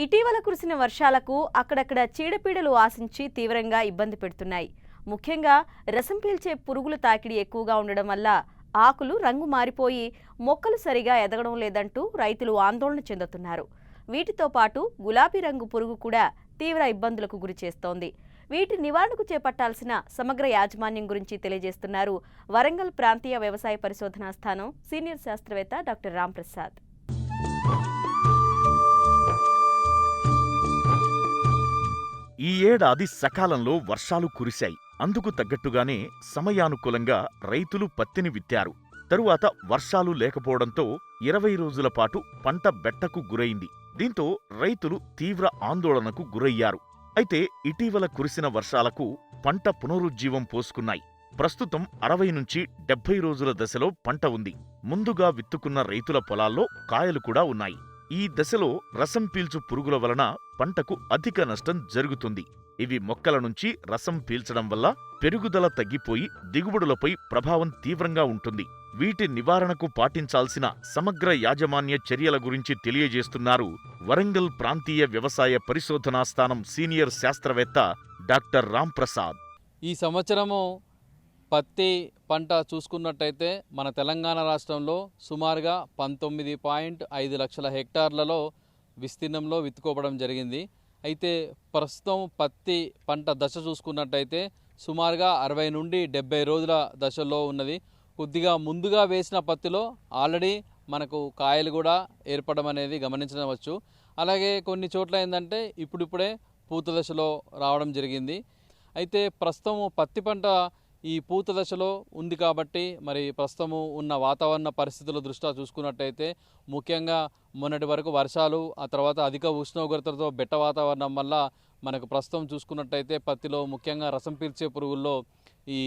ఇటీవల కురిసిన వర్షాలకు అక్కడక్కడ చీడపీడలు ఆశించి తీవ్రంగా ఇబ్బంది పెడుతున్నాయి. ముఖ్యంగా రసం పీల్చే పురుగుల తాకిడి ఎక్కువగా ఉండడం వల్ల ఆకులు రంగు మారిపోయి మొక్కలు సరిగా ఎదగడం లేదంటూ రైతులు ఆందోళన చెందుతున్నారు. వీటితో పాటు గులాబీ రంగు పురుగు కూడా తీవ్ర ఇబ్బందులకు గురి చేస్తోంది. వీటి నివారణకు చేపట్టాల్సిన సమగ్ర యాజమాన్యం గురించి తెలియజేస్తున్నారు వరంగల్ ప్రాంతీయ వ్యవసాయ పరిశోధనా స్థానం సీనియర్ శాస్త్రవేత్త డాక్టర్ రాంప్రసాద్. ఈ ఏడాది సకాలంలో వర్షాలు కురిశాయి. అందుకు తగ్గట్టుగానే సమయానుకూలంగా రైతులు పత్తిని విత్తారు. తరువాత వర్షాలు లేకపోవడంతో 20 రోజుల పాటు పంట బెట్టకు గురైంది. దీంతో రైతులు తీవ్ర ఆందోళనకు గురయ్యారు. అయితే ఇటీవల కురిసిన వర్షాలకు పంట పునరుజ్జీవం పోసుకున్నాయి. ప్రస్తుతం 60 నుంచి 70 రోజుల దశలో పంట ఉంది. ముందుగా విత్తుకున్న రైతుల పొలాల్లో కాయలు కూడా ఉన్నాయి. ఈ దశలో రసం పీల్చు పురుగుల వలన పంటకు అధిక నష్టం జరుగుతుంది. ఇవి మొక్కల నుంచి రసం పీల్చడం వల్ల పెరుగుదల తగ్గిపోయి దిగుబడులపై ప్రభావం తీవ్రంగా ఉంటుంది. వీటి నివారణకు పాటించాల్సిన సమగ్ర యాజమాన్య చర్యల గురించి తెలియజేస్తున్నారు వరంగల్ ప్రాంతీయ వ్యవసాయ పరిశోధనా స్థానం సీనియర్ శాస్త్రవేత్త డాక్టర్ రాంప్రసాద్. ఈ సంవత్సరము పత్తి పంట చూసుకున్నట్టయితే మన తెలంగాణ రాష్ట్రంలో సుమారుగా 19.5 లక్షల హెక్టార్లలో విస్తీర్ణంలో విత్తుకోవడం జరిగింది. అయితే ప్రస్తుతం పత్తి పంట దశ చూసుకున్నట్టయితే సుమారుగా 60 నుండి 70 రోజుల దశలో ఉన్నది. కొద్దిగా ముందుగా వేసిన పత్తిలో ఆల్రెడీ మనకు కాయలు కూడా ఏర్పడడం అనేది గమనించవచ్చు. అలాగే కొన్ని చోట్ల ఏంటంటే ఇప్పుడిప్పుడే పూత దశలో రావడం జరిగింది. అయితే ప్రస్తుతం పత్తి పంట ఈ పూత దశలో ఉంది కాబట్టి మరి ప్రస్తుతము ఉన్న వాతావరణ పరిస్థితుల దృష్ట్యా చూసుకున్నట్టయితే ముఖ్యంగా మొన్నటి వరకు వర్షాలు, ఆ తర్వాత అధిక ఉష్ణోగ్రతలతో బెట్ట వాతావరణం వల్ల మనకు ప్రస్తుతం చూసుకున్నట్టయితే పత్తిలో ముఖ్యంగా రసం పీల్చే పురుగుల్లో ఈ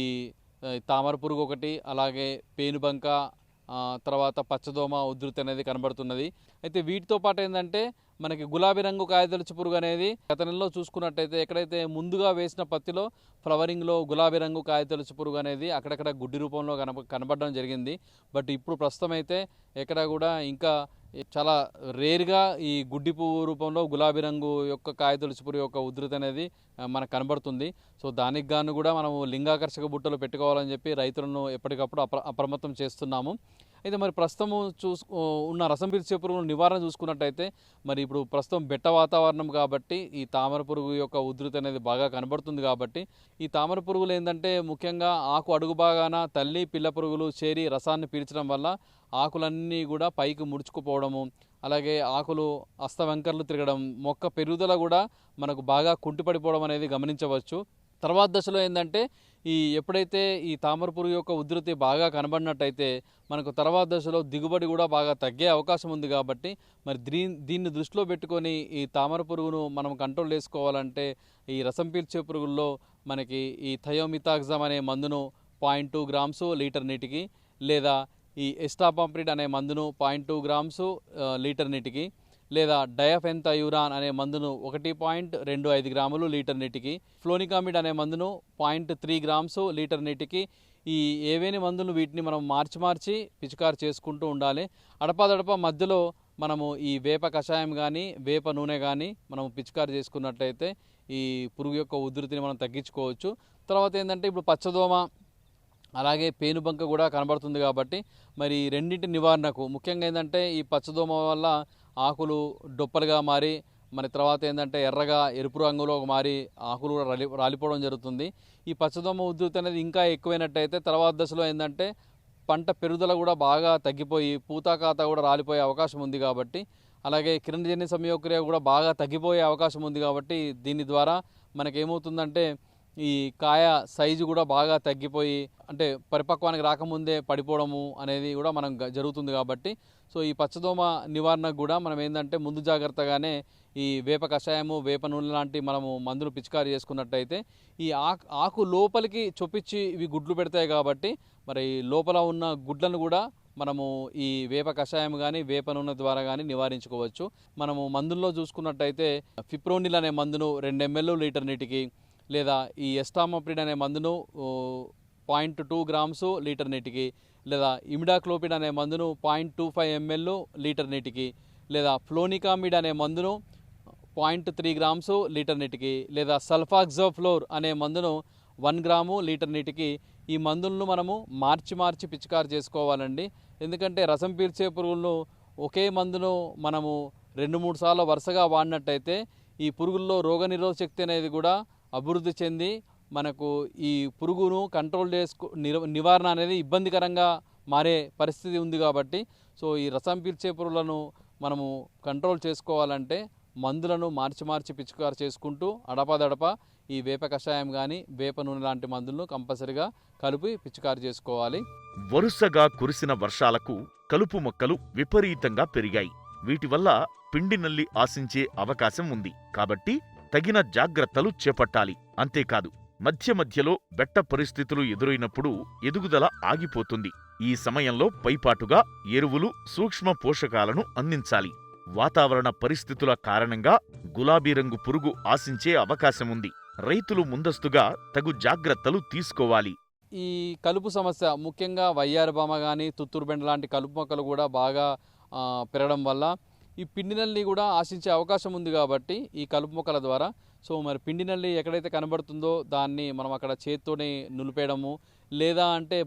తామర పురుగు ఒకటి, అలాగే పేనుబంక, తర్వాత పచ్చదోమ ఉధృతి అనేది కనబడుతున్నది. అయితే వీటితో పాటు ఏంటంటే మనకి గులాబీ రంగు కాయతొలుచు పురుగు అనేది గత నెలలో చూసుకున్నట్టయితే ఎక్కడైతే ముందుగా వేసిన పత్తిలో ఫ్లవరింగ్లో గులాబీ రంగు కాయతొలుచు పురుగు అనేది అక్కడక్కడ గుడ్డి రూపంలో కనబడడం జరిగింది. బట్ ఇప్పుడు ప్రస్తుతం అయితే ఎక్కడ కూడా ఇంకా చాలా రేర్గా ఈ గుడ్డి పువ్వు రూపంలో గులాబీ రంగు యొక్క కాయతొలుచు పురుగు యొక్క ఉధృతి అనేది మనకు కనబడుతుంది. సో దానికి గాను కూడా మనము లింగాకర్షక బుట్టలు పెట్టుకోవాలని చెప్పి రైతులను ఎప్పటికప్పుడు అప్రమత్తం చేస్తున్నాము. అయితే మరి ప్రస్తుతం ఉన్న రసం పీల్చే పురుగుల నివారణ చూసుకున్నట్టయితే మరి ఇప్పుడు ప్రస్తుతం బెట్ట వాతావరణం కాబట్టి ఈ తామర పురుగు యొక్క ఉధృతి అనేది బాగా కనబడుతుంది. కాబట్టి ఈ తామర పురుగులు ఏంటంటే ముఖ్యంగా ఆకు అడుగు భాగాన తల్లి పిల్ల పురుగులు చేరి రసాన్ని పీల్చడం వల్ల ఆకులన్నీ కూడా పైకి ముడుచుకుపోవడము, అలాగే ఆకులు అస్తవంకర్లు తిరగడం, మొక్క పెరుగుదల కూడా మనకు బాగా కుంటిపడిపోవడం అనేది గమనించవచ్చు. తర్వాత దశలో ఏంటంటే ఎప్పుడైతే ఈ తామర పురుగు యొక్క ఉధృతి బాగా కనబడినట్టయితే మనకు తర్వాత దశలో దిగుబడి కూడా బాగా తగ్గే అవకాశం ఉంది. కాబట్టి మరి దీన్ని దృష్టిలో పెట్టుకొని ఈ తామర పురుగును మనం కంట్రోల్ చేసుకోవాలంటే ఈ రసం పీల్చే పురుగుల్లో మనకి ఈ థయోమిథాక్సమ్ అనే మందును 0.2 గ్రామ్స్ లీటర్ నీటికి, లేదా ఈ ఎస్టాపాంప్రిడ్ అనే మందును 0.2 గ్రామ్స్ లీటర్ నీటికి, లేదా డయాఫెన్థయూరాన్ అనే మందును 1.25 గ్రాములు లీటర్ నీటికి, ఫ్లోనికామిడ్ అనే మందును 0.3 గ్రామ్స్ లీటర్ నీటికి, ఈ ఏవేని మందులు వీటిని మనం మార్చి పిచికారి చేసుకుంటూ ఉండాలి. అడపాదడప మధ్యలో మనము ఈ వేప కషాయం కానీ వేప నూనె కానీ మనం పిచికారి చేసుకున్నట్టయితే ఈ పురుగు యొక్క ఉధృతిని మనం తగ్గించుకోవచ్చు. తర్వాత ఏంటంటే ఇప్పుడు పచ్చదోమ అలాగే పేనుబంక కూడా కనబడుతుంది. కాబట్టి మరి రెండింటి నివారణకు ముఖ్యంగా ఏంటంటే ఈ పచ్చదోమ వల్ల ఆకులు డొప్పలుగా మారి మరి తర్వాత ఏంటంటే ఎర్రగా ఎరుపు రంగులో మారి ఆకులు కూడా రాలిపోవడం జరుగుతుంది. ఈ పచ్చదోమ ఉధృతి అనేది ఇంకా ఎక్కువైనట్టయితే తర్వాత దశలో ఏంటంటే పంట పెరుగుదల కూడా బాగా తగ్గిపోయి పూతాకాత కూడా రాలిపోయే అవకాశం ఉంది. కాబట్టి అలాగే కిరణజన్య సంయోగక్రియ కూడా బాగా తగ్గిపోయే అవకాశం ఉంది. కాబట్టి దీని ద్వారా మనకేమవుతుందంటే ఈ కాయ సైజు కూడా బాగా తగ్గిపోయి అంటే పరిపక్వానికి రాకముందే పడిపోవడము అనేది కూడా మనం జరుగుతుంది. కాబట్టి సో ఈ పచ్చదోమ నివారణకు కూడా మనం ఏంటంటే ముందు జాగ్రత్తగానే ఈ వేప కషాయము వేప నూనె లాంటి మనము మందులు పిచికారి చేసుకున్నట్టయితే ఈ ఆకు లోపలికి చొప్పించి ఇవి గుడ్లు పెడతాయి. కాబట్టి మరి లోపల ఉన్న గుడ్లను కూడా మనము ఈ వేప కషాయం కానీ వేప నూనె ద్వారా కానీ నివారించుకోవచ్చు. మనము మందుల్లో చూసుకున్నట్టయితే ఫిప్రోనిల్ అనే మందును 2 ml లీటర్ నీటికి, లేదా ఈ ఎస్టామాప్రిడ్ అనే మందును 0.2 గ్రామ్స్ లీటర్ నీటికి, లేదా ఇమిడాక్లోపిడ్ అనే మందును 0.25 ml లీటర్ నీటికి, లేదా ఫ్లోనికామిడ్ అనే మందును 0.3 గ్రామ్స్ లీటర్ నీటికి, లేదా సల్ఫాక్సోఫ్లోర్ అనే మందును 1 గ్రాము లీటర్ నీటికి ఈ మందులను మనము మార్చి పిచికారి చేసుకోవాలండి. ఎందుకంటే రసం పీల్చే పురుగులను ఒకే మందును మనము 2-3 సార్లు వరుసగా వాడినట్టయితే ఈ పురుగుల్లో రోగనిరోధక శక్తి అనేది కూడా అభివృద్ధి చెంది మనకు ఈ పురుగును కంట్రోల్ నివారణ అనేది ఇబ్బందికరంగా మారే పరిస్థితి ఉంది. కాబట్టి సో ఈ రసం పీల్చే పురుగులను మనము కంట్రోల్ చేసుకోవాలంటే మందులను మార్చి పిచికారి చేసుకుంటూ అడపాదడప ఈ వేప కషాయం కానీ వేప నూనె లాంటి మందులను కంపల్సరిగా కలిపి పిచికారి చేసుకోవాలి. వరుసగా కురిసిన వర్షాలకు కలుపు మొక్కలు విపరీతంగా పెరిగాయి. వీటి వల్ల పిండి నల్లి ఆశించే అవకాశం ఉంది. కాబట్టి తగిన జాగ్రత్తలు చేపట్టాలి. అంతేకాదు, మధ్యలో బెట్ట పరిస్థితులు ఎదురైనప్పుడు ఎదుగుదల ఆగిపోతుంది. ఈ సమయంలో పైపాటుగా ఎరువులు, సూక్ష్మ పోషకాలను అందించాలి. వాతావరణ పరిస్థితుల కారణంగా గులాబీ రంగు పురుగు ఆశించే అవకాశముంది. రైతులు ముందస్తుగా తగు జాగ్రత్తలు తీసుకోవాలి. ఈ కలుపు సమస్య ముఖ్యంగా వయ్యారబామ కానీ తుత్తూరుబెండ లాంటి కలుపు మొక్కలు కూడా బాగా పెరగడం వల్ల ఈ పిండి నల్లి కూడా ఆశించే అవకాశం ఉంది. కాబట్టి ఈ కలుపు మొక్కల ద్వారా సో మరి పిండి నల్లి ఎక్కడైతే కనబడుతుందో దాన్ని మనం అక్కడ చేత్తోనే నులిపేయడము, లేదా అంటే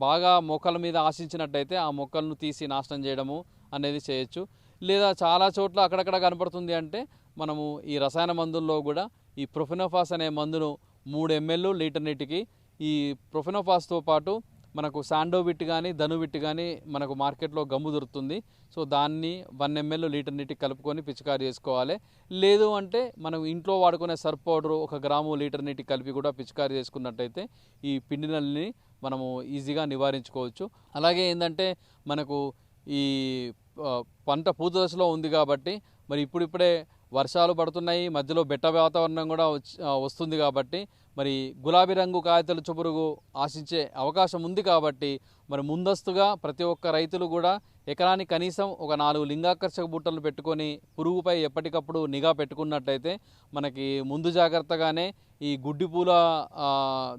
బాగా మొక్కల మీద ఆశించినట్టయితే ఆ మొక్కలను తీసి నాశనం చేయడము అనేది చేయొచ్చు. లేదా చాలా చోట్ల అక్కడక్కడ కనపడుతుంది అంటే మనము ఈ రసాయన మందుల్లో కూడా ఈ ప్రొఫెనోఫాస్ అనే మందును 3 ml లీటర్ నీటికి, ఈ ప్రొఫెనోఫాస్తో పాటు మనకు శాండోవిట్ కానీ ధనువిట్ కానీ మనకు మార్కెట్లో గమ్ము దొరుకుతుంది. సో దాన్ని 1 ml లీటర్ నీటికి కలుపుకొని పిచికారి చేసుకోవాలి. లేదు అంటే మనం ఇంట్లో వాడుకునే సర్ఫ్ పౌడరు 1 గ్రాము లీటర్ నీటికి కలిపి కూడా పిచికారి చేసుకున్నట్టయితే ఈ పిండి నల్లిని మనము ఈజీగా నివారించుకోవచ్చు. అలాగే ఏంటంటే మనకు ఈ పంట పూత దశలో ఉంది కాబట్టి మరి ఇప్పుడిప్పుడే వర్షాలు పడుతున్నాయి, మధ్యలో బెట్ట వాతావరణం కూడా వస్తుంది. కాబట్టి మరి గులాబీ రంగు కాయతొలుచు పురుగు ఆశించే అవకాశం ఉంది. కాబట్టి మరి ముందస్తుగా ప్రతి ఒక్క రైతులు కూడా ఎకరానికి కనీసం ఒక 4 లింగాకర్షక బుట్టలు పెట్టుకొని పురుగుపై ఎప్పటికప్పుడు నిఘా పెట్టుకున్నట్టయితే మనకి ముందు జాగ్రత్తగానే ఈ గుడ్డి పూల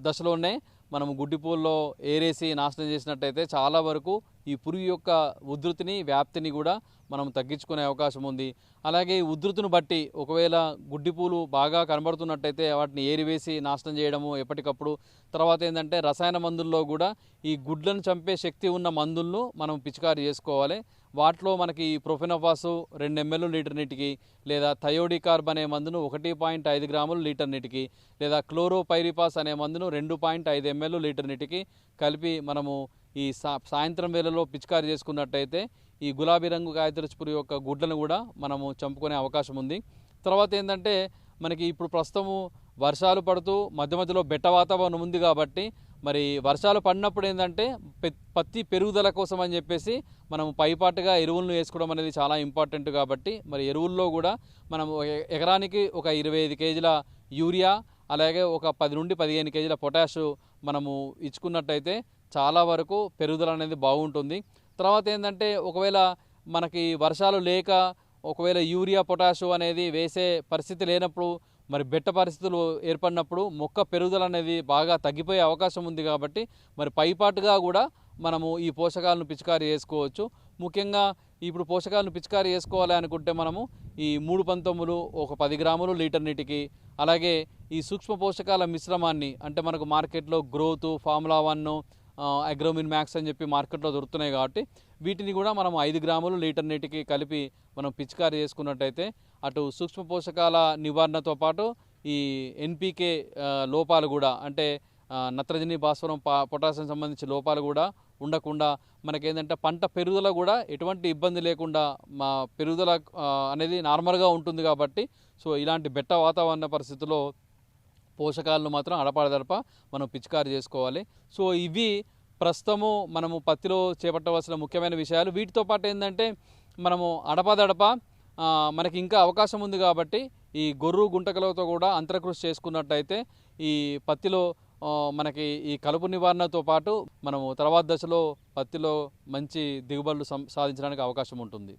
దశలోనే మనం గుడ్డి పూల్లో ఏరేసి నాశనం చేసినట్టయితే చాలా వరకు ఈ పురుగు యొక్క ఉధృతిని, వ్యాప్తిని కూడా మనం తగ్గించుకునే అవకాశం ఉంది. అలాగే ఈ ఉధృతిని బట్టి ఒకవేళ గుడ్డి పూలు బాగా కనబడుతున్నట్టయితే వాటిని ఏరివేసి నాశనం చేయడము ఎప్పటికప్పుడు. తర్వాత ఏంటంటే రసాయన మందుల్లో కూడా ఈ గుడ్లను చంపే శక్తి ఉన్న మందులను మనం పిచికారి చేసుకోవాలి. వాటిలో మనకి ప్రొఫెనోఫాసు 2 ml లీటర్ నీటికి, లేదా థయోడికార్బ్ అనే మందును 1.5 గ్రాములు లీటర్ నీటికి, లేదా క్లోరోపైరిపాస్ అనే మందును 2.5 ml లీటర్ నీటికి కలిపి మనము ఈ సాయంత్రం వేళలో పిచికారి చేసుకున్నట్టయితే ఈ గులాబీ రంగు కాయతొలుచు పురుగు యొక్క గుడ్లను కూడా మనము చంపుకునే అవకాశం ఉంది. తర్వాత ఏంటంటే మనకి ఇప్పుడు ప్రస్తుతము వర్షాలు పడుతూ మధ్యలో బెట్ట వాతావరణం ఉంది. కాబట్టి మరి వర్షాలు పడినప్పుడు ఏంటంటే పత్తి పెరుగుదల కోసం అని చెప్పేసి మనం పైపాటుగా ఎరువులను వేసుకోవడం అనేది చాలా ఇంపార్టెంట్. కాబట్టి మరి ఎరువుల్లో కూడా మనం ఎకరానికి ఒక 25 కేజీల యూరియా, అలాగే ఒక 10 నుండి 15 కేజీల పొటాషు మనము ఇచ్చుకున్నట్టయితే చాలా వరకు పెరుగుదల అనేది బాగుంటుంది. తర్వాత ఏంటంటే ఒకవేళ మనకి వర్షాలు లేక ఒకవేళ యూరియా, పొటాషు అనేది వేసే పరిస్థితి లేనప్పుడు మరి బెట్ట పరిస్థితులు ఏర్పడినప్పుడు మొక్క పెరుగుదల అనేది బాగా తగ్గిపోయే అవకాశం ఉంది. కాబట్టి మరి పైపాటుగా కూడా మనము ఈ పోషకాలను పిచికారి చేసుకోవచ్చు. ముఖ్యంగా ఇప్పుడు పోషకాలను పిచికారి చేసుకోవాలి అనుకుంటే మనము ఈ 3 పంతొమ్మిది ఒక 10 గ్రాములు లీటర్ నీటికి, అలాగే ఈ సూక్ష్మ పోషకాల మిశ్రమాన్ని అంటే మనకు మార్కెట్లో గ్రోత్, ఫార్ములా 1, అగ్రోమిన్ మ్యాక్స్ అని చెప్పి మార్కెట్లో దొరుకుతున్నాయి. కాబట్టి వీటిని కూడా మనం 5 గ్రాములు లీటర్ నీటికి కలిపి మనం పిచికారి చేసుకున్నట్టయితే అటు సూక్ష్మ పోషకాల నివారణతో పాటు ఈ ఎన్పికే లోపాలు కూడా అంటే నత్రజని, భాస్వరం, పొటాషియం సంబంధించిన లోపాలు కూడా ఉండకుండా మనకేంటంటే పంట పెరుగుదల కూడా ఎటువంటి ఇబ్బంది లేకుండా మా పెరుగుదల అనేది నార్మల్గా ఉంటుంది. కాబట్టి సో ఇలాంటి బెట్ట వాతావరణ పరిస్థితుల్లో పోషకాలను మాత్రం అడపాదడప మనం పిచికారి చేసుకోవాలి. సో ఇవి ప్రస్తుతము మనము పత్తిలో చేపట్టవలసిన ముఖ్యమైన విషయాలు. వీటితో పాటు ఏంటంటే మనము అడపాదడప మనకి ఇంకా అవకాశం ఉంది. కాబట్టి ఈ గొర్రు గుంటకలతో కూడా అంతరకృషి చేసుకున్నట్టయితే ఈ పత్తిలో మనకి ఈ కలుపు నివారణతో పాటు మనము తర్వాత దశలో పత్తిలో మంచి దిగుబడులు సాధించడానికి అవకాశం ఉంటుంది.